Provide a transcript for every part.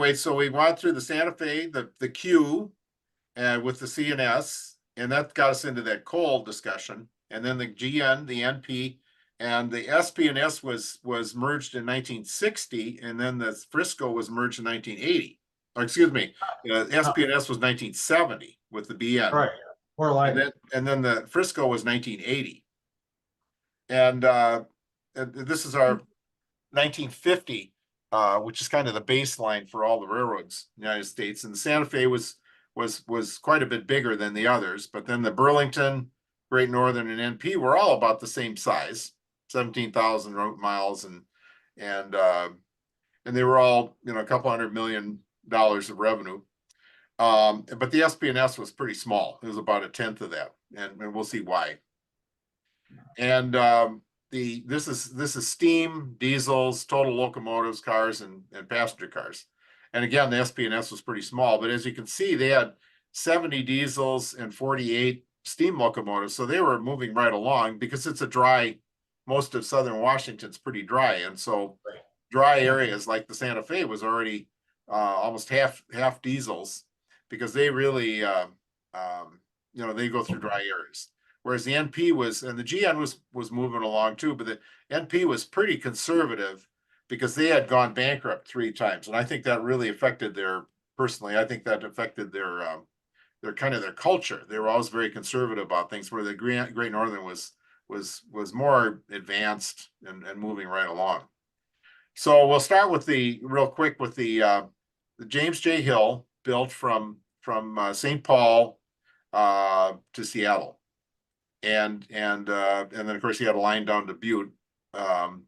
Wait, so we went through the Santa Fe, the Q, with the CNS, and that got us into that coal discussion. And then the GN, the NP, and the SP&S was merged in 1960, and then the Frisco was merged in 1980. Or excuse me, SP&S was 1970 with the BN. Right. More like And then the Frisco was 1980. And this is our 1950, which is kind of the baseline for all the railroads in the United States. And the Santa Fe was quite a bit bigger than the others, but then the Burlington, Great Northern, and NP were all about the same size, 17,000 miles, and they were all a couple $100 million of revenue. But the SP&S was pretty small. It was about a tenth of that, and we'll see why. And this is steam, diesels, total locomotives, cars, and passenger cars. And again, the SP&S was pretty small, but as you can see, they had 70 diesels and 48 steam locomotives. So they were moving right along because it's a dry, most of southern Washington's pretty dry. And so dry areas like the Santa Fe was already almost half diesels because they really, they go through dry areas. Whereas the NP was, and the GN was moving along too, but the NP was pretty conservative because they had gone bankrupt 3 times. And I think that really affected I think that affected their kind of their culture. They were always very conservative about things, where the Great Northern was more advanced and moving right along. So we'll start with real quick with the James J. Hill built from St. Paul to Seattle. And then of course he had a line down to Butte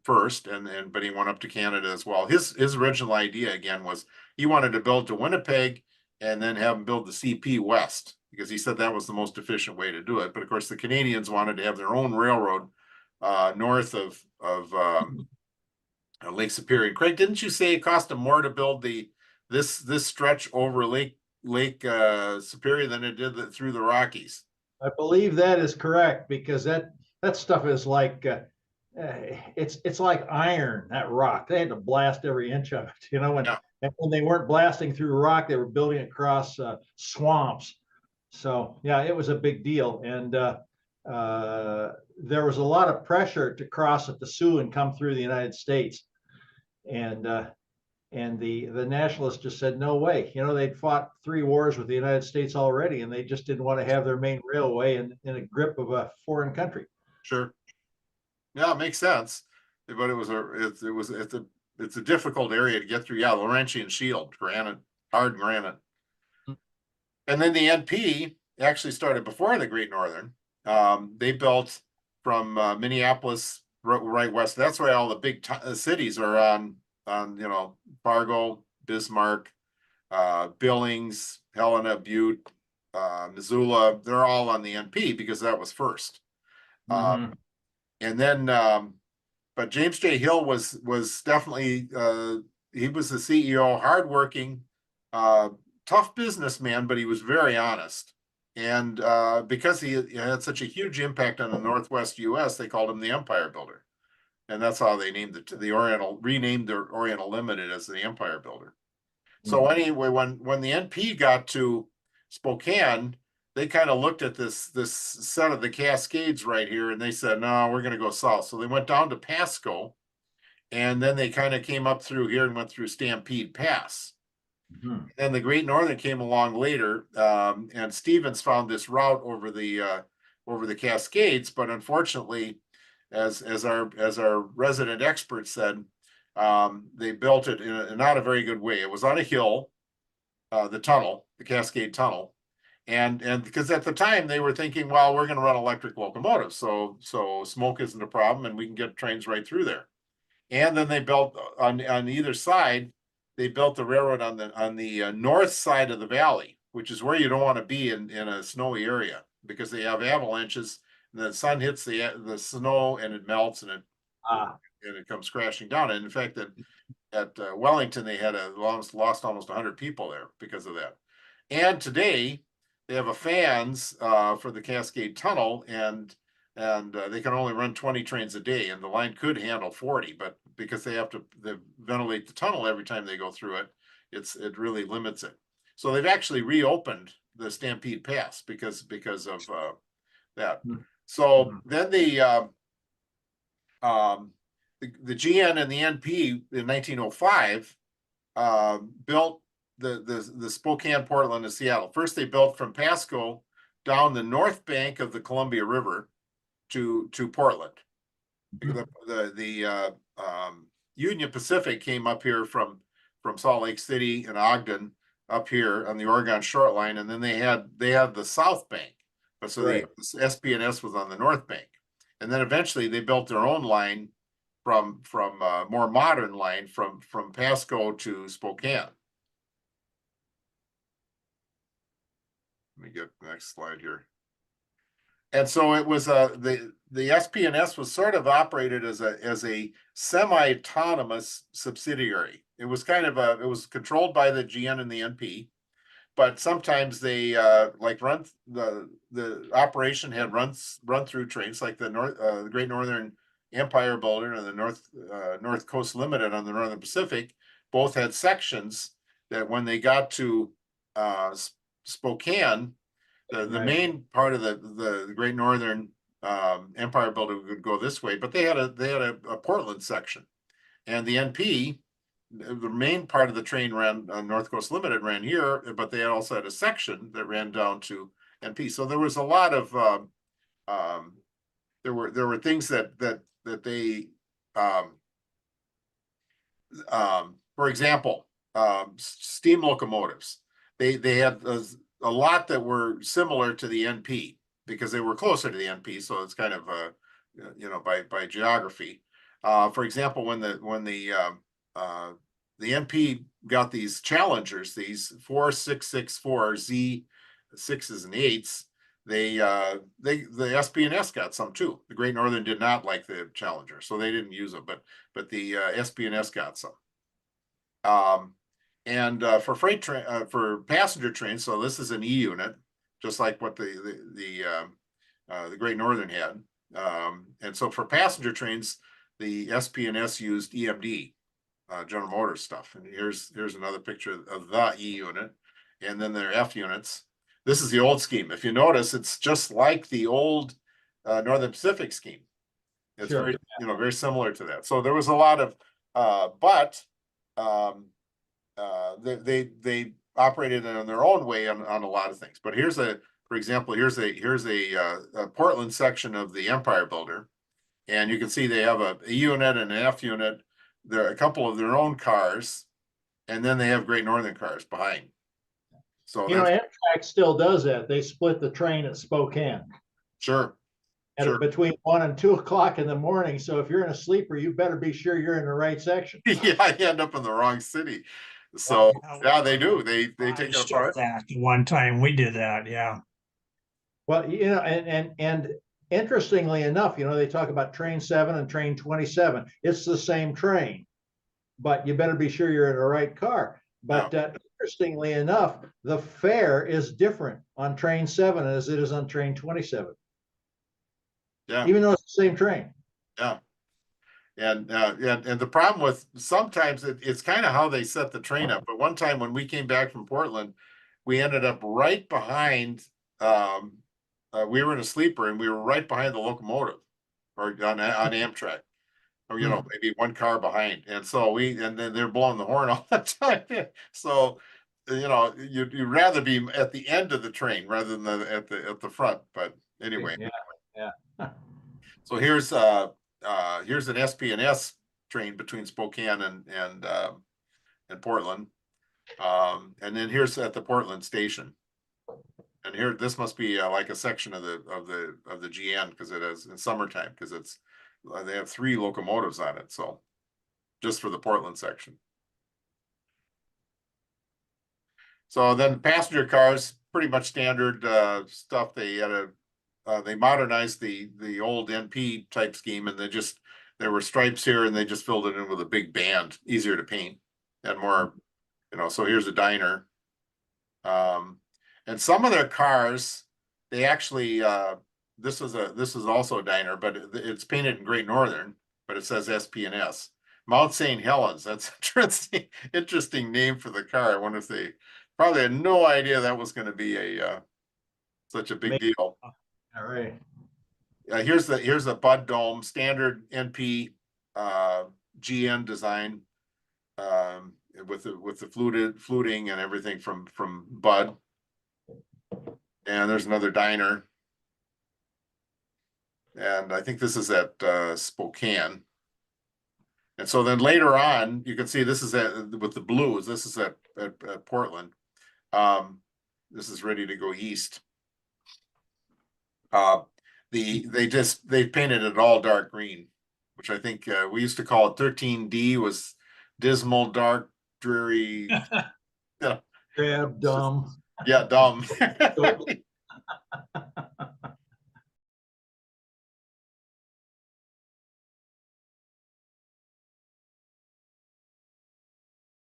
first, but he went up to Canada as well. His original idea again was he wanted to build to Winnipeg and then have him build the CP west, because he said that was the most efficient way to do it. But of course the Canadians wanted to have their own railroad north of Lake Superior. And Craig, didn't you say it cost them more to build this stretch over Lake Superior than it did through the Rockies? I believe that is correct, because that stuff is like it's like iron, that rock. They had to blast every inch of it, and when they weren't blasting through rock, they were building across swamps. So yeah, it was a big deal. And there was a lot of pressure to cross at the Sioux and come through the United States. And the nationalists just said, no way. They'd fought 3 wars with the United States already, and they just didn't want to have their main railway in a grip of a foreign country. Sure. Yeah, it makes sense. But it's a difficult area to get through. Yeah, Laurentian shield, granite, hard granite. And then the NP actually started before the Great Northern. They built from Minneapolis right west. That's why all the big cities are on Fargo, Bismarck, Billings, Helena, Butte, Missoula. They're all on the NP because that was first. And then, but James J. Hill was definitely he was the CEO, hardworking, tough businessman, but he was very honest. And because he had such a huge impact on the Northwest U.S., they called him the Empire Builder. And that's how they named it. Renamed their Oriental Limited as the Empire Builder. So anyway, when the NP got to Spokane, they kind of looked at this set of the Cascades right here, and they said, no, we're going to go south. So they went down to Pasco, and then they kind of came up through here and went through Stampede Pass. And the Great Northern came along later, and Stevens found this route over the Cascades, but unfortunately, as our resident expert said, they built it in not a very good way. It was on a hill, the Cascade Tunnel, and because at the time they were thinking, well, we're going to run electric locomotives, so smoke isn't a problem, and we can get trains right through there. And then they built on either side. They built the railroad on the north side of the valley, which is where you don't want to be in a snowy area, because they have avalanches. And the sun hits the snow and it melts, and it comes crashing down. And in fact, at Wellington, they had lost almost 100 people there because of that. And today they have a fans for the Cascade Tunnel, and they can only run 20 trains a day, and the line could handle 40, but because they have to ventilate the tunnel every time they go through it, it really limits it. So they've actually reopened the Stampede Pass because of that. So then the GN and the NP in 1905 built the Spokane, Portland, and Seattle. First, they built from Pasco down the north bank of the Columbia River to Portland. The Union Pacific came up here from Salt Lake City and Ogden up here on the Oregon Short Line, and then they had the south bank, but so the SP&S was on the north bank, and then eventually they built their own line from more modern line from Pasco to Spokane. Let me get the next slide here. And so it was the SP&S was sort of operated as a semi-autonomous subsidiary. It was kind of it was controlled by the GN and the NP, but sometimes they like the operation had run through trains like the Great Northern Empire Builder and the North Coast Limited on the Northern Pacific. Both had sections that when they got to Spokane, the main part of the Great Northern Empire Builder would go this way, but they had a Portland section, and the NP, the main part of the train ran North Coast Limited ran here, but they also had a section that ran down to NP. So there was a lot of there were things that they for example, steam locomotives. They had a lot that were similar to the NP because they were closer to the NP. So it's kind of by geography. For example, when the NP got these Challengers, these 4664 Z6s and 8s, the SP&S got some too. The Great Northern did not like the Challenger, so they didn't use them, but the SP&S got some. And for freight train, for passenger trains, so this is an E unit, just like what the Great Northern had. And so for passenger trains, the SP&S used EMD, General Motors stuff. And here's another picture of the E unit, and then their F units. This is the old scheme. If you notice, it's just like the old Northern Pacific scheme. It's very very similar to that. So there was a lot of, they operated in their own way on a lot of things. But for example, here's a Portland section of the Empire Builder, and you can see they have a unit and an F unit. There are a couple of their own cars, and then they have Great Northern cars behind. So Amtrak still does that. They split the train at Spokane. Sure. Between 1 and 2 o'clock in the morning. So if you're in a sleeper, you better be sure you're in the right section. Yeah, you end up in the wrong city. So yeah, they do. They take it apart. That one time we did that, yeah. Well, and interestingly enough, they talk about train 7 and train 27. It's the same train, but you better be sure you're in the right car. But interestingly enough, the fare is different on train 7 as it is on train 27. Yeah. Even though it's the same train. Yeah. And the problem with sometimes it's kind of how they set the train up. But one time when we came back from Portland, we ended up right behind. We were in a sleeper, and we were right behind the locomotive, or on Amtrak, or maybe one car behind. And so and then they're blowing the horn all the time. So you'd rather be at the end of the train rather than at the front. But anyway. Yeah. So here's an SP&S train between Spokane and Portland, and then here's at the Portland station, and here this must be like a section of the GN because it is in summertime because they have 3 locomotives on it, so just for the Portland section. So then passenger cars, pretty much standard stuff. They had they modernized the old NP type scheme, and there were stripes here, and they just filled it in with a big band, easier to paint and more, so here's a diner. And some of their cars, they actually, this is also a diner, but it's painted in Great Northern, but it says SP&S. Mount St. Helens. That's interesting name for the car. I wonder if they probably had no idea that was going to be a such a big deal. All right. Here's the Bud Dome standard NP GN design with the fluting and everything from Bud. And there's another diner. And I think this is at Spokane. And so then later on, you can see this is with the blues. This is at Portland. This is ready to go east. They painted it all dark green, which I think we used to call it 13D, was dismal, dark, dreary. Crab, dumb. Yeah, dumb.